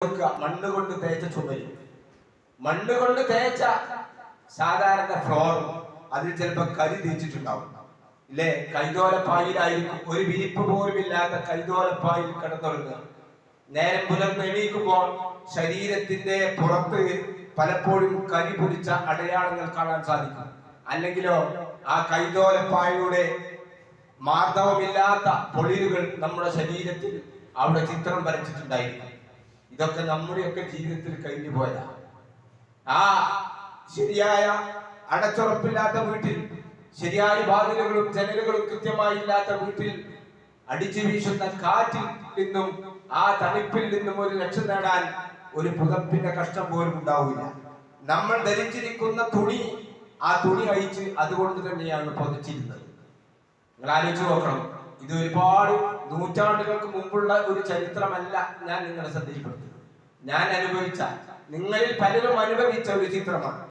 മണ്ണ് കൊണ്ട് തേച്ച ചുമരും, മണ്ണ് കൊണ്ട് തേച്ച സാധാരണ ഫ്ലോറും അതിൽ ചിലപ്പോൾ കരി തേച്ചിട്ടുണ്ടാവും ഇല്ലേ. കൈതോലപ്പായിലായിരിക്കും, ഒരു വിരിപ്പ് പോലും ഇല്ലാത്ത കൈതോലപ്പായിൽ കിടന്നുറങ്ങുക. നേരം പുലർന്ന് എണീക്കുമ്പോൾ ശരീരത്തിന്റെ പുറത്ത് പലപ്പോഴും കരി പൊടിച്ച അടയാളങ്ങൾ കാണാൻ സാധിക്കും. അല്ലെങ്കിലോ ആ കൈതോലപ്പായുടെ മാർദ്ദവമില്ലാത്ത പൊളിരുകൾ നമ്മുടെ ശരീരത്തിൽ അവിടെ ചിത്രം വരച്ചിട്ടുണ്ടായിരിക്കും. ഇതൊക്കെ നമ്മുടെയൊക്കെ ജീവിതത്തിൽ കഴിഞ്ഞു പോയതാ. ആ ശരിയായ അടച്ചുറപ്പില്ലാത്ത വീട്ടിൽ, ശരിയായ വാതിലുകളും ജനലുകളും കൃത്യമായി ഇല്ലാത്ത വീട്ടിൽ അടിച്ചു വീശുന്ന കാറ്റിൽ നിന്നും ആ തണുപ്പിൽ നിന്നും ഒരു രക്ഷ നേടാൻ ഒരു പുതപ്പിന്റെ കഷ്ടം പോലും ഉണ്ടാവില്ല. നമ്മൾ ധരിച്ചിരിക്കുന്ന തുണി, ആ തുണി അഴിച്ച് അതുകൊണ്ട് തന്നെയാണ് പൊതിച്ചിരുന്നത്. നിങ്ങൾ ആലോചിച്ച് നോക്കണം. ഇത് ഒരുപാട് നൂറ്റാണ്ടുകൾക്ക് മുമ്പുള്ള ഒരു ചരിത്രമല്ല ഞാൻ നിങ്ങളെ ശ്രദ്ധയിൽപ്പെടുത്തുന്നത്. ഞാൻ അനുഭവിച്ച, നിങ്ങളിൽ പലരും അനുഭവിച്ച ഒരു ചിത്രമാണ്.